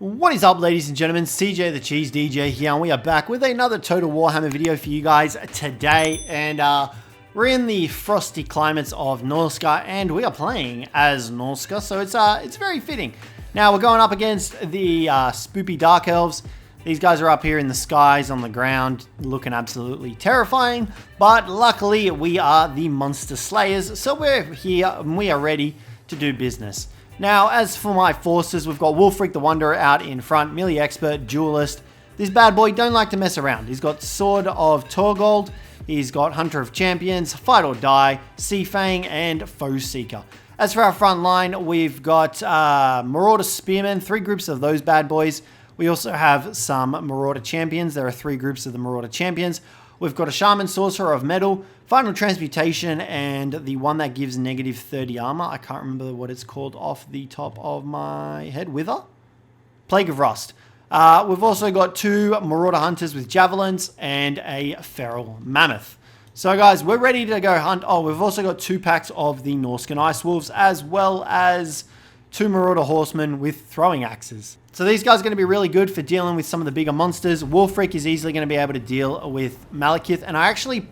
What is up, ladies and gentlemen? Cjthecheesedj here, and we are back with another Total Warhammer video for you guys today. And we're in the frosty climates of Norsca, and we are playing as Norsca, so it's very fitting. Now we're going up against the spoopy Dark Elves. These guys are up here in the skies on the ground, looking absolutely terrifying. But luckily, we are the Monster Slayers, so we're here and we are ready to do business. Now, as for my forces, we've got Wulfric the Wanderer out in front, melee expert, duelist. This bad boy don't like to mess around. He's got Sword of Torgold, he's got Hunter of Champions, Fight or Die, Sea Fang, and Foe Seeker. As for our front line, we've got Marauder Spearmen, 3 groups of those bad boys. We also have some Marauder Champions. There are 3 groups of the Marauder Champions. We've got a Shaman Sorcerer of Metal, Final Transmutation, and the one that gives negative 30 armor. I can't remember what it's called off the top of my head. Wither? Plague of Rust. We've also got 2 Marauder Hunters with Javelins and a Feral Mammoth. So guys, we're ready to go hunt. Oh, we've also got 2 packs of the Norscan Ice Wolves, as well as 2 Marauder Horsemen with throwing axes. So these guys are going to be really good for dealing with some of the bigger monsters. Wulfric is easily going to be able to deal with Malekith. And I actually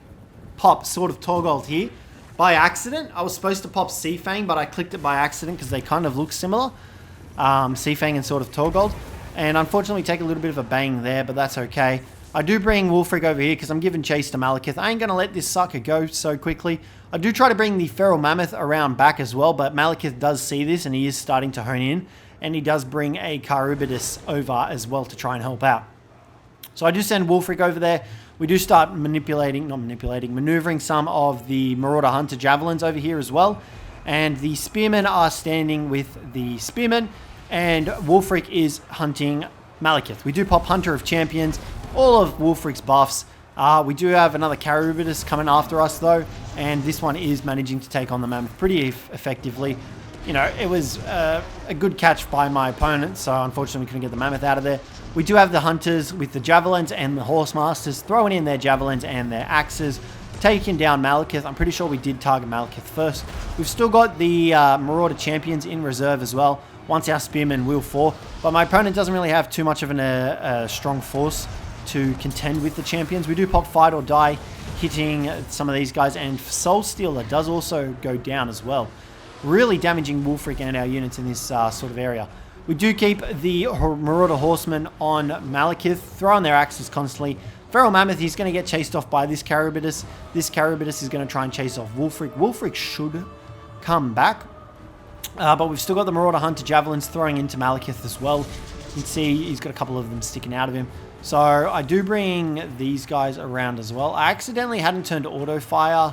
popped Sword of Torgold here by accident. I was supposed to pop Sea Fang, but I clicked it by accident because they kind of look similar. Sea Fang and Sword of Torgold. And unfortunately take a little bit of a bang there, but that's okay. I do bring Wulfric over here because I'm giving chase to Malekith. I ain't going to let this sucker go so quickly. I do try to bring the Feral Mammoth around back as well, but Malekith does see this and he is starting to hone in. And he does bring a Charybdis over as well to try and help out. So I do send Wulfric over there. We do start maneuvering some of the Marauder Hunter Javelins over here as well. And the Spearmen are standing with the Spearmen. And Wulfric is hunting Malekith. We do pop Hunter of Champions, all of Wulfric's buffs. We do have another Charybdis coming after us though. And this one is managing to take on the Mammoth pretty effectively. You know, it was a good catch by my opponent, so unfortunately we couldn't get the Mammoth out of there. We do have the Hunters with the Javelins and the Horsemasters throwing in their Javelins and their Axes, taking down Malekith. I'm pretty sure we did target Malekith first. We've still got the Marauder Champions in reserve as well, once our Spearmen will fall. But my opponent doesn't really have too much of a strong force to contend with the Champions. We do pop Fight or Die, hitting some of these guys, and Soul Stealer does also go down as well. Really damaging Wulfric and our units in this sort of area. We do keep the Marauder Horsemen on Malekith, throwing their axes constantly. Feral Mammoth, he's going to get chased off by this Charybdis. This Charybdis is going to try and chase off Wulfric. Wulfric should come back. But we've still got the Marauder Hunter Javelins throwing into Malekith as well. You can see he's got a couple of them sticking out of him. So I do bring these guys around as well. I accidentally hadn't turned auto fire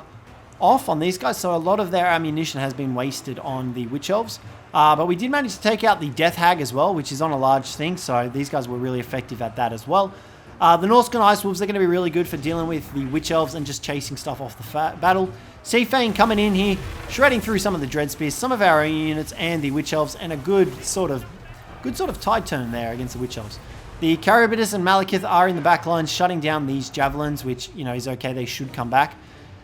off on these guys, so a lot of their ammunition has been wasted on the Witch Elves. But we did manage to take out the Death Hag as well, which is on a large thing, so these guys were really effective at that as well. The Norscan Ice Wolves, they're going to be really good for dealing with the Witch Elves and just chasing stuff off the battle. Sea Fang coming in here, shredding through some of the Dread Spears, some of our own units, and the Witch Elves, and a good sort of tide turn there against the Witch Elves. The Charybdis and Malekith are in the back lines, shutting down these Javelins, which, you know, is okay, they should come back.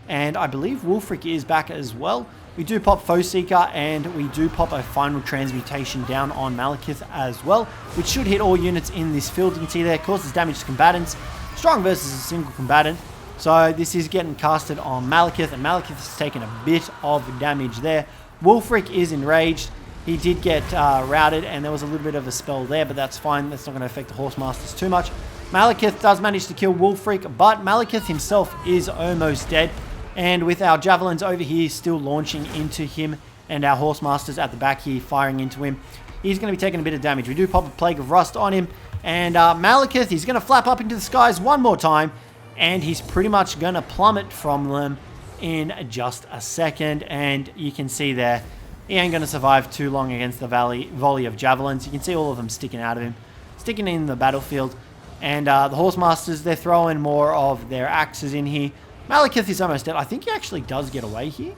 And I believe Wulfric is back as well. We do pop Foe Seeker, and we do pop a Final Transmutation down on Malekith as well, which should hit all units in this field. You can see there, causes damage to combatants. Strong versus a single combatant. So this is getting casted on Malekith, and Malekith has taken a bit of damage there. Wulfric is enraged. He did get routed, and there was a little bit of a spell there, but that's fine. That's not going to affect the Horsemasters too much. Malekith does manage to kill Wulfric, but Malekith himself is almost dead. And with our Javelins over here still launching into him, and our Horsemasters at the back here firing into him, he's going to be taking a bit of damage. We do pop a Plague of Rust on him, and Malekith, he's going to flap up into the skies one more time, and he's pretty much going to plummet from them in just a second. And you can see there, he ain't going to survive too long against the volley of Javelins. You can see all of them sticking out of him, sticking in the battlefield. And the Horsemasters, they're throwing more of their axes in here. Malekith is almost dead. I think he actually does get away here.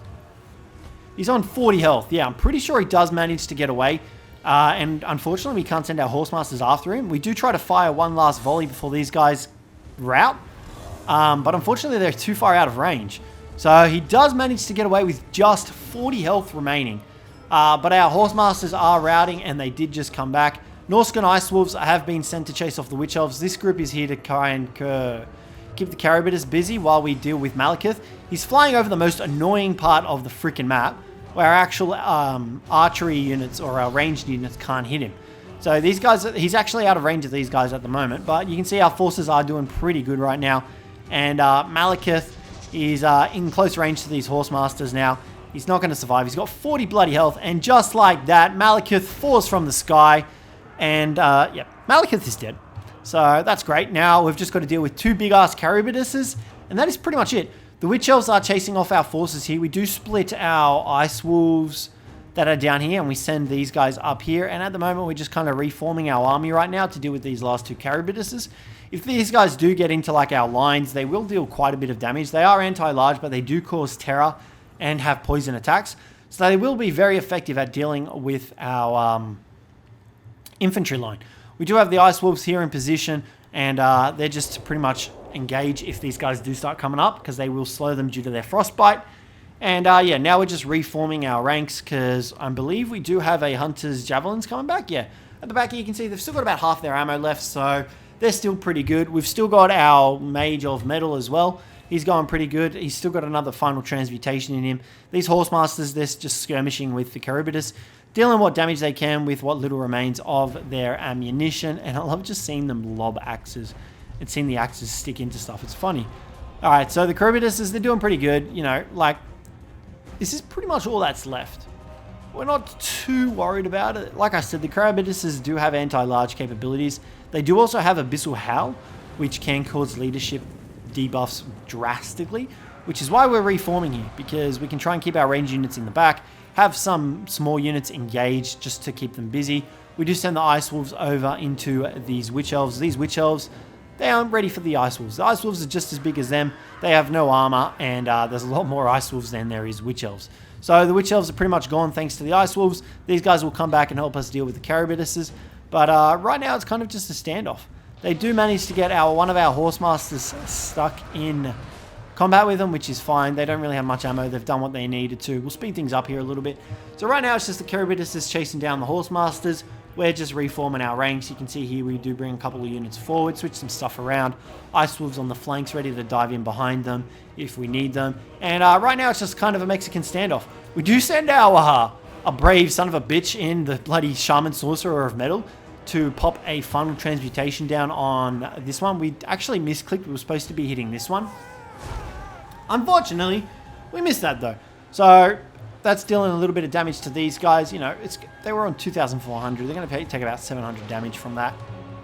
He's on 40 health. Yeah, I'm pretty sure he does manage to get away. And unfortunately, we can't send our Horsemasters after him. We do try to fire one last volley before these guys rout. But unfortunately, they're too far out of range. So he does manage to get away with just 40 health remaining. But our Horsemasters are routing, and they did just come back. Norsca and Ice Wolves have been sent to chase off the Witch Elves. This group is here to try and keep the Carabitas busy while we deal with Malekith. He's flying over the most annoying part of the freaking map, where our actual archery units or our ranged units can't hit him. So these guys, he's actually out of range of these guys at the moment, but you can see our forces are doing pretty good right now. And Malekith is in close range to these Horsemasters now. He's not going to survive. He's got 40 bloody health, and just like that, Malekith falls from the sky. And, yeah, Malekith is dead. So that's great. Now we've just got to deal with 2 big-ass Carabidouses, and that is pretty much it. The Witch Elves are chasing off our forces here. We do split our Ice Wolves that are down here, and we send these guys up here. And at the moment, we're just kind of reforming our army right now to deal with these last 2 Carabidouses. If these guys do get into, like, our lines, they will deal quite a bit of damage. They are anti-large, but they do cause terror and have poison attacks. So they will be very effective at dealing with our infantry line. We do have the Ice Wolves here in position, and they're just to pretty much engage if these guys do start coming up, because they will slow them due to their frostbite. And yeah, now we're just reforming our ranks, because I believe we do have a Hunter's Javelins coming back. Yeah, at the back here you can see they've still got about half their ammo left, so they're still pretty good. We've still got our Mage of Metal as well. He's going pretty good. He's still got another final transmutation in him. These Horsemasters, they're just skirmishing with the Carabitas, dealing what damage they can with what little remains of their ammunition. And I love just seeing them lob axes and seeing the axes stick into stuff. It's funny. All right, so the Carabitas, they're doing pretty good. You know, like, this is pretty much all that's left. We're not too worried about it. Like I said, the Carabitas do have anti-large capabilities. They do also have Abyssal Howl, which can cause leadership debuffs drastically, which is why we're reforming here, because we can try and keep our range units in the back, have some small units engaged just to keep them busy. We do send the Ice Wolves over into these Witch Elves. These Witch Elves, they aren't ready for the Ice Wolves. The Ice Wolves are just as big as them. They have no armor, and there's a lot more Ice Wolves than there is Witch Elves. So the Witch Elves are pretty much gone thanks to the Ice Wolves. These guys will come back and help us deal with the Carabidouses. But right now it's kind of just a standoff. They do manage to get one of our Horsemasters stuck in combat with them, which is fine. They don't really have much ammo. They've done what they needed to. We'll speed things up here a little bit. So right now it's just the Carabidouses chasing down the Horsemasters. We're just reforming our ranks. You can see here we do bring a couple of units forward, switch some stuff around. Ice Wolves on the flanks ready to dive in behind them if we need them. And right now it's just kind of a Mexican standoff. We do send our a brave son of a bitch in the bloody Shaman Sorcerer of Metal to pop a final transmutation down on this one. We actually misclicked. We were supposed to be hitting this one. Unfortunately, we missed that though. So that's dealing a little bit of damage to these guys. You know, they were on 2,400. They're going to take about 700 damage from that.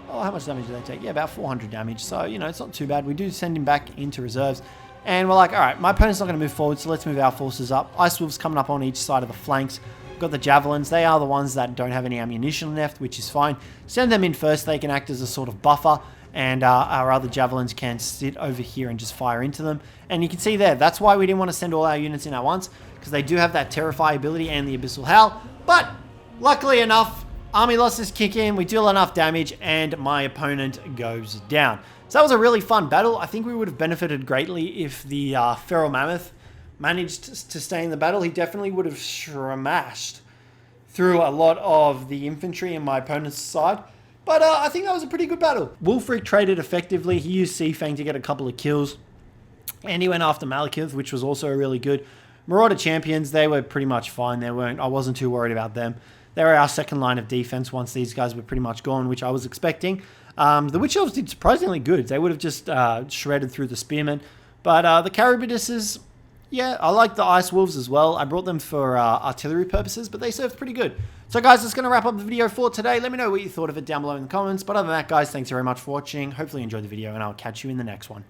Oh, how much damage do they take? Yeah, about 400 damage. So, you know, it's not too bad. We do send him back into reserves. And we're like, all right, my opponent's not going to move forward, so let's move our forces up. Ice Wolves coming up on each side of the flanks. We've got the Javelins. They are the ones that don't have any ammunition left, which is fine. Send them in first. They can act as a sort of buffer. And our other Javelins can sit over here and just fire into them. And you can see there, that's why we didn't want to send all our units in at once, because they do have that Terrify ability and the Abyssal Howl. But luckily enough, army losses kick in, we deal enough damage, and my opponent goes down. So that was a really fun battle. I think we would have benefited greatly if the Feral Mammoth managed to stay in the battle. He definitely would have smashed through a lot of the infantry in my opponent's side. But I think that was a pretty good battle. Wolfric traded effectively. He used Sea Fang to get a couple of kills. And he went after Malekith, which was also really good. Marauder Champions, they were pretty much fine. I wasn't too worried about them. They were our second line of defense once these guys were pretty much gone, which I was expecting. The Witch Elves did surprisingly good. They would have just shredded through the Spearmen. But the Carabidouses, yeah, I like the Ice Wolves as well. I brought them for artillery purposes, but they served pretty good. So guys, that's going to wrap up the video for today. Let me know what you thought of it down below in the comments. But other than that, guys, thanks very much for watching. Hopefully you enjoyed the video, and I'll catch you in the next one.